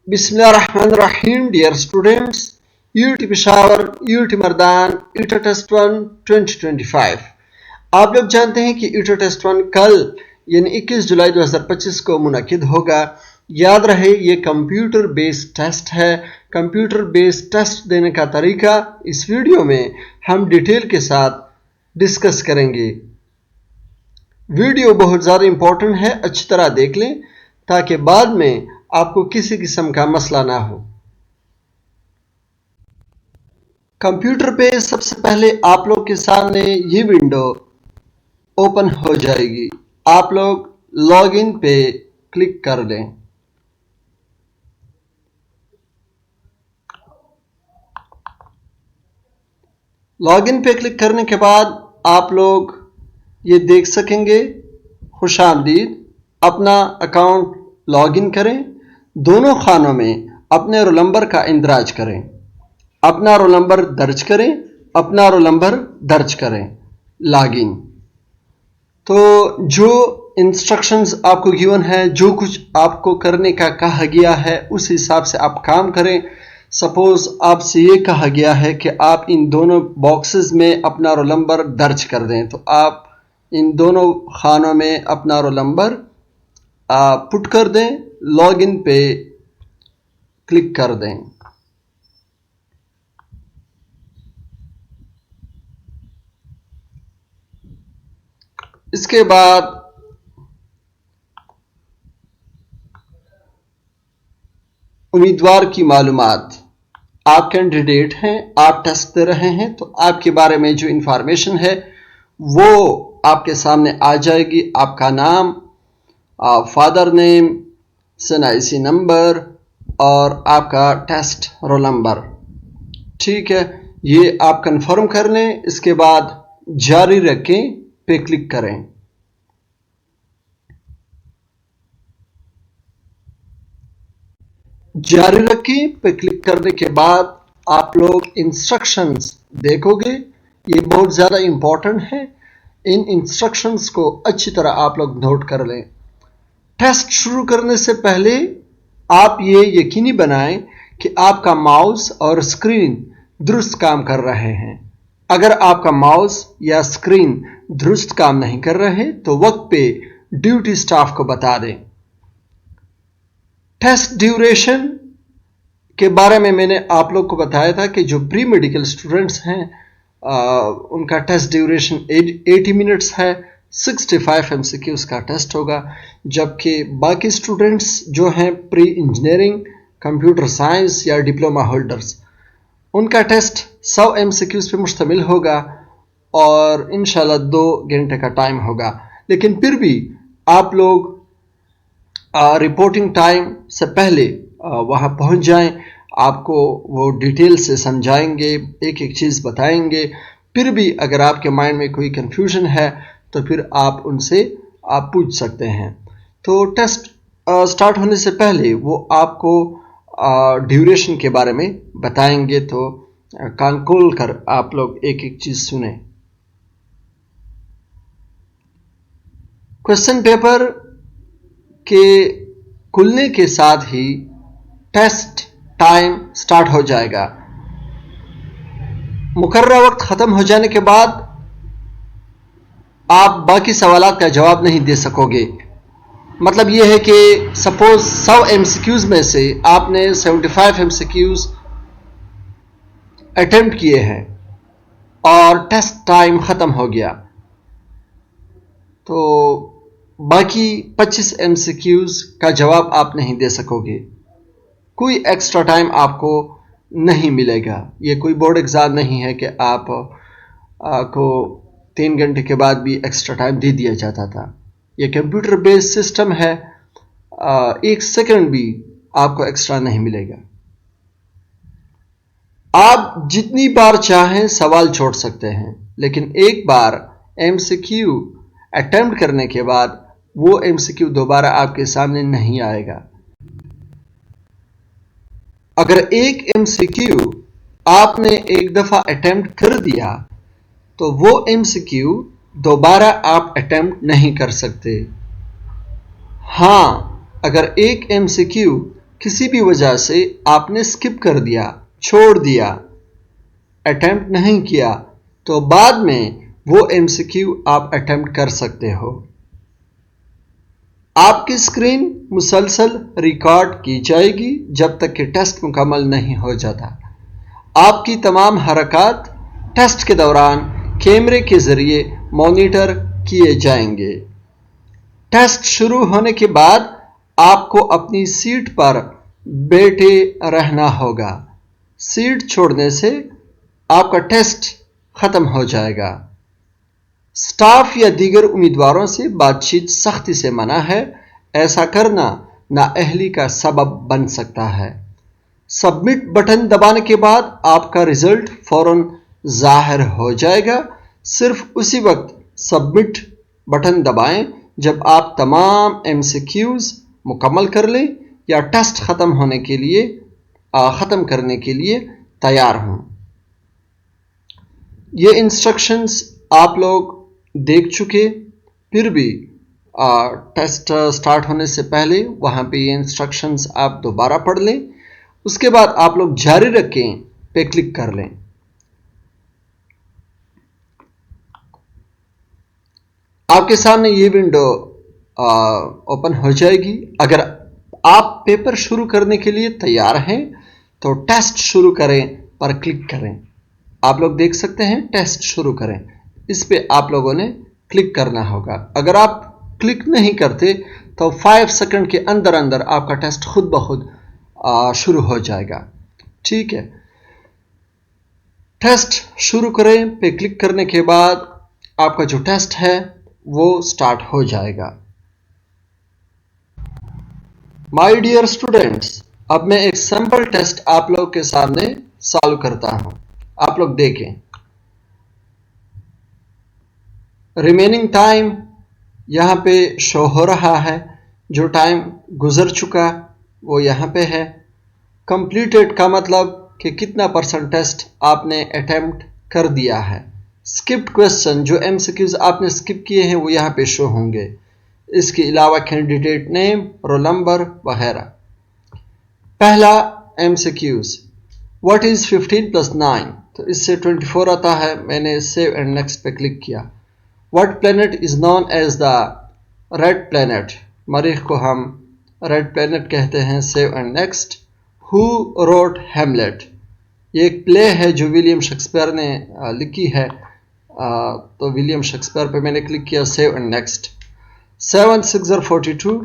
Bismillahirrahmanirrahim. Dear students, UT Peshawar, UT Mardan, UT Test 1 2025। आप लोग जानते हैं कि UT Test 1 कल यानी 21 जुलाई 2025 को मुनक्किद होगा। याद रहे ये कंप्यूटर बेस्ड टेस्ट है। कंप्यूटर बेस्ड टेस्ट देने का तरीका इस वीडियो में हम डिटेल के साथ डिस्कस करेंगे। वीडियो बहुत ज़्यादा इंपॉर्टेंट है, अच्छी तरह देख लें ताकि बाद में आपको किसी किस्म का मसला ना हो। कंप्यूटर पे सबसे पहले आप लोग के सामने ये विंडो ओपन हो जाएगी। आप लोग लॉगिन पे क्लिक कर लें। लॉगिन पे क्लिक करने के बाद आप लोग ये देख सकेंगे खुशामदीद। अपना अकाउंट लॉगिन करें। दोनों खानों में अपने रोल नंबर का इंदराज करें। अपना रोल नंबर दर्ज करें। अपना रोल नंबर दर्ज करें। लॉगिन। तो जो इंस्ट्रक्शंस आपको गिवन है, जो कुछ आपको करने का कहा गया है उस हिसाब से आप काम करें। सपोज आपसे ये कहा गया है कि आप इन दोनों बॉक्सेस में अपना रोल नंबर दर्ज कर दें, तो आप इन दोनों खानों में अपना रोल नंबर पुट कर दें। लॉगिन पे क्लिक कर दें। इसके बाद उम्मीदवार की मालूमात, आप कैंडिडेट हैं, आप टेस्ट दे रहे हैं, तो आपके बारे में जो इंफॉर्मेशन है वो आपके सामने आ जाएगी। आपका नाम, फादर नेम, SNIC नंबर और आपका टेस्ट रोल नंबर। ठीक है, ये आप कंफर्म कर लें। इसके बाद जारी रखें पे क्लिक करें। जारी रखें पे क्लिक करने के बाद आप लोग इंस्ट्रक्शंस देखोगे। ये बहुत ज़्यादा इंपॉर्टेंट है। इन इंस्ट्रक्शंस को अच्छी तरह आप लोग नोट कर लें। टेस्ट शुरू करने से पहले आप ये यकीनी बनाएं कि आपका माउस और स्क्रीन दुरुस्त काम कर रहे हैं। अगर आपका माउस या स्क्रीन दुरुस्त काम नहीं कर रहे तो वक्त पे ड्यूटी स्टाफ को बता दें। टेस्ट ड्यूरेशन के बारे में मैंने आप लोग को बताया था कि जो प्री मेडिकल स्टूडेंट्स हैं उनका टेस्ट ड्यूरेशन 80 मिनट्स है। 65 MCQs का टेस्ट होगा, जबकि बाकी स्टूडेंट्स जो हैं प्री इंजीनियरिंग, कंप्यूटर साइंस या डिप्लोमा होल्डर्स, उनका टेस्ट 100 MCQs पे मुश्तमिल होगा और इंशाल्लाह 2 घंटे का टाइम होगा। लेकिन फिर भी आप लोग रिपोर्टिंग टाइम से पहले वहाँ पहुँच जाएं। आपको वो डिटेल से समझाएंगे, एक एक चीज़ बताएंगे। फिर भी अगर आपके माइंड में कोई कंफ्यूजन है तो फिर आप उनसे पूछ सकते हैं। तो टेस्ट स्टार्ट होने से पहले वो आपको ड्यूरेशन के बारे में बताएंगे, तो कान खोल कर आप लोग एक एक चीज़ सुने। क्वेश्चन पेपर के खुलने के साथ ही टेस्ट टाइम स्टार्ट हो जाएगा। मुकर्रर वक्त ख़त्म हो जाने के बाद आप बाकी सवालात का जवाब नहीं दे सकोगे। मतलब यह है कि सपोज 100 MCQs में से आपने 75 MCQs अटेम्प्ट किए हैं और टेस्ट टाइम ख़त्म हो गया, तो बाकी 25 MCQs का जवाब आप नहीं दे सकोगे। कोई एक्स्ट्रा टाइम आपको नहीं मिलेगा। ये कोई बोर्ड एग्ज़ाम नहीं है कि आप को 3 घंटे के बाद भी एक्स्ट्रा टाइम दे दिया जाता था। ये कंप्यूटर बेस्ड सिस्टम है। 1 सेकंड भी आपको एक्स्ट्रा नहीं मिलेगा। आप जितनी बार चाहें सवाल छोड़ सकते हैं, लेकिन एक बार MCQ अटेम्प्ट करने के बाद वो MCQ दोबारा आपके सामने नहीं आएगा। अगर एक MCQ आपने एक दफ़ा अटेम्प्ट कर दिया तो वो MCQ दोबारा आप अटेम्प्ट नहीं कर सकते। हाँ, अगर एक MCQ किसी भी वजह से आपने स्किप कर दिया, छोड़ दिया, अटेम्प्ट नहीं किया, तो बाद में वो एमसीक्यू आप अटेम्प्ट कर सकते हो। आपकी स्क्रीन मुसलसल रिकॉर्ड की जाएगी जब तक कि टेस्ट मुकम्मल नहीं हो जाता। आपकी तमाम हरकत टेस्ट के दौरान कैमरे के जरिए मॉनिटर किए जाएंगे। टेस्ट शुरू होने के बाद आपको अपनी सीट पर बैठे रहना होगा। सीट छोड़ने से आपका टेस्ट खत्म हो जाएगा। स्टाफ या दीगर उम्मीदवारों से बातचीत सख्ती से मना है। ऐसा करना नाअहली का सबब बन सकता है। सबमिट बटन दबाने के बाद आपका रिजल्ट फौरन जाहिर हो जाएगा। सिर्फ उसी वक्त सबमिट बटन दबाएं जब आप तमाम एमसीक्यूज मुकम्मल कर लें या टेस्ट ख़त्म करने के लिए तैयार हों। ये इंस्ट्रक्शंस आप लोग देख चुके, फिर भी टेस्ट स्टार्ट होने से पहले वहाँ पे ये इंस्ट्रक्शंस आप दोबारा पढ़ लें। उसके बाद आप लोग जारी रखें पे क्लिक कर लें। आपके सामने ये विंडो ओपन हो जाएगी। अगर आप पेपर शुरू करने के लिए तैयार हैं तो टेस्ट शुरू करें पर क्लिक करें। आप लोग देख सकते हैं टेस्ट शुरू करें, इस पे आप लोगों ने क्लिक करना होगा। अगर आप क्लिक नहीं करते तो 5 सेकंड के अंदर अंदर आपका टेस्ट खुद ब खुद शुरू हो जाएगा। ठीक है, टेस्ट शुरू करें पे क्लिक करने के बाद आपका जो टेस्ट है वो स्टार्ट हो जाएगा। माय डियर स्टूडेंट्स, अब मैं एक सैंपल टेस्ट आप लोग के सामने सॉल्व करता हूं। आप लोग देखें। रिमेनिंग टाइम यहां पे शो हो रहा है। जो टाइम गुजर चुका वो यहां पे है। कंप्लीटेड का मतलब कि कितना % टेस्ट आपने अटेम्प्ट कर दिया है। स्किप्ड क्वेश्चन, जो एमसीक्यूज आपने स्किप किए हैं वो यहां पे शो होंगे। इसके अलावा कैंडिडेट नेम, रोल नंबर वगैरह। पहला एमसीक्यूज, व्हाट इज 15 + 9? तो इससे 24 आता है। मैंने सेव एंड नेक्स्ट पे क्लिक किया। What planet is known as the red planet? मरीख को हम रेड प्लैनेट कहते हैं। Save and next. Who wrote Hamlet? ये एक प्ले है जो विलियम शेक्सपियर ने लिखी है। तो विलियम शेक्सपियर पे मैंने क्लिक किया। Save and next. 7 × 6 = 42।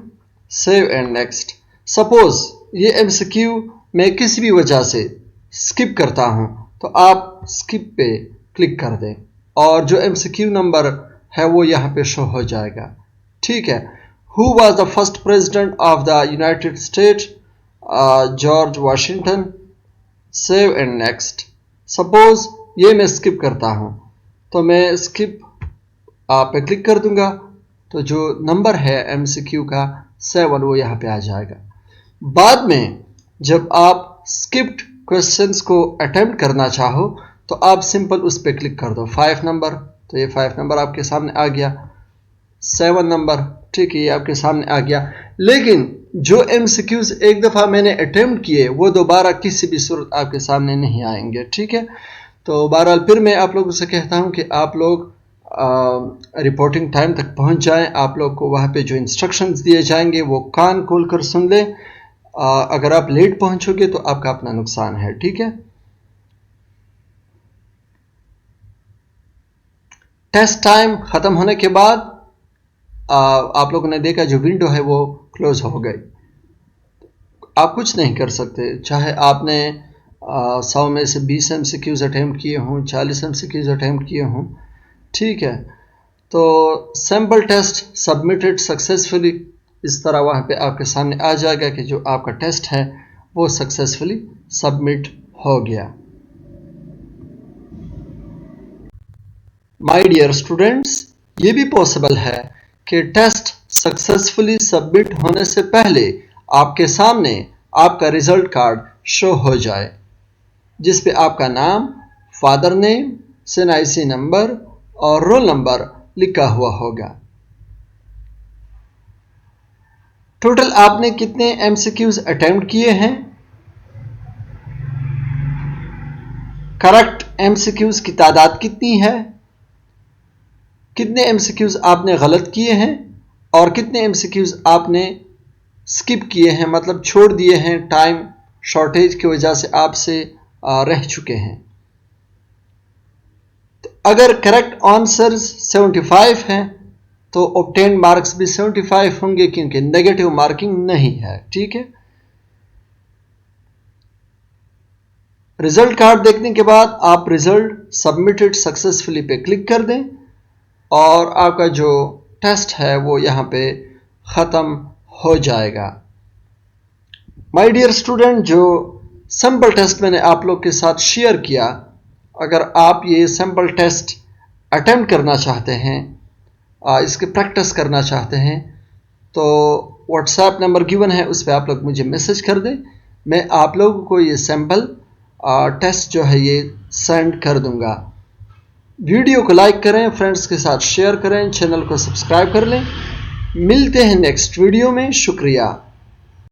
Save and next. Suppose ये एमसीक्यू मैं किसी भी वजह से स्किप करता हूं तो आप स्किप पे क्लिक कर दें और जो एमसीक्यू नंबर है वो यहां पे शो हो जाएगा। ठीक है। Who was the first president of the United state? George Washington. Save and next. Suppose ये मैं स्किप करता हूं तो मैं स्किप पे क्लिक कर दूंगा तो जो नंबर है एमसीक्यू का 7 वो यहां पे आ जाएगा। बाद में जब आप स्किप्ड क्वेश्चंस को अटेम्प्ट करना चाहो तो आप सिंपल उस पर क्लिक कर दो। 5 नंबर, तो ये 5 नंबर आपके सामने आ गया। 7 नंबर, ठीक है, ये आपके सामने आ गया। लेकिन जो एमसीक्यूज एक दफ़ा मैंने अटेम्प्ट किए वो दोबारा किसी भी सूरत आपके सामने नहीं आएंगे। ठीक है, तो बहरहाल फिर मैं आप लोगों से कहता हूं कि आप लोग रिपोर्टिंग टाइम तक पहुंच जाएं। आप लोग को वहां पे जो इंस्ट्रक्शंस दिए जाएंगे वो कान खोल कर सुन लें। अगर आप लेट पहुंचोगे तो आपका अपना नुकसान है। ठीक है। टेस्ट टाइम खत्म होने के बाद आप लोगों ने देखा जो विंडो है वो क्लोज हो गई। आप कुछ नहीं कर सकते, चाहे आपने 100 में से 20 एमसीक्यूज अटेम्प्ट किए हों, 40 एमसीक्यूज अटेम्प्ट किए हों। ठीक है, तो सैम्पल टेस्ट सबमिटेड सक्सेसफुली, इस तरह वहाँ पे आपके सामने आ जाएगा कि जो आपका टेस्ट है वो सक्सेसफुली सबमिट हो गया। माय डियर स्टूडेंट्स, ये भी पॉसिबल है कि टेस्ट सक्सेसफुली सबमिट होने से पहले आपके सामने आपका रिजल्ट कार्ड शो हो जाए जिस पे आपका नाम, फादर नेम, एनआईसी नंबर और रोल नंबर लिखा हुआ होगा। टोटल आपने कितने एमसीक्यूज अटेम्प्ट किए हैं? करेक्ट एमसीक्यूज की तादाद कितनी है? कितने एमसीक्यूज आपने गलत किए हैं और कितने एमसीक्यूज आपने स्किप किए हैं, मतलब छोड़ दिए हैं, टाइम शॉर्टेज की वजह से आपसे रह चुके हैं? तो अगर करेक्ट आंसर्स 75 हैं तो ऑब्टेन मार्क्स भी 75 होंगे, क्योंकि नेगेटिव मार्किंग नहीं है। ठीक है, रिजल्ट कार्ड देखने के बाद आप रिजल्ट सबमिटेड सक्सेसफुली पे क्लिक कर दें और आपका जो टेस्ट है वो यहाँ पे ख़त्म हो जाएगा। माय डियर स्टूडेंट, जो सैम्पल टेस्ट मैंने आप लोग के साथ शेयर किया, अगर आप ये सैम्पल टेस्ट अटेम्प्ट करना चाहते हैं, इसके प्रैक्टिस करना चाहते हैं, तो व्हाट्सएप नंबर गिवन है, उस पर आप लोग मुझे मैसेज कर दें। मैं आप लोगों को ये सैम्पल टेस्ट जो है ये सेंड कर दूंगा। वीडियो को लाइक करें, फ्रेंड्स के साथ शेयर करें, चैनल को सब्सक्राइब कर लें। मिलते हैं नेक्स्ट वीडियो में। शुक्रिया।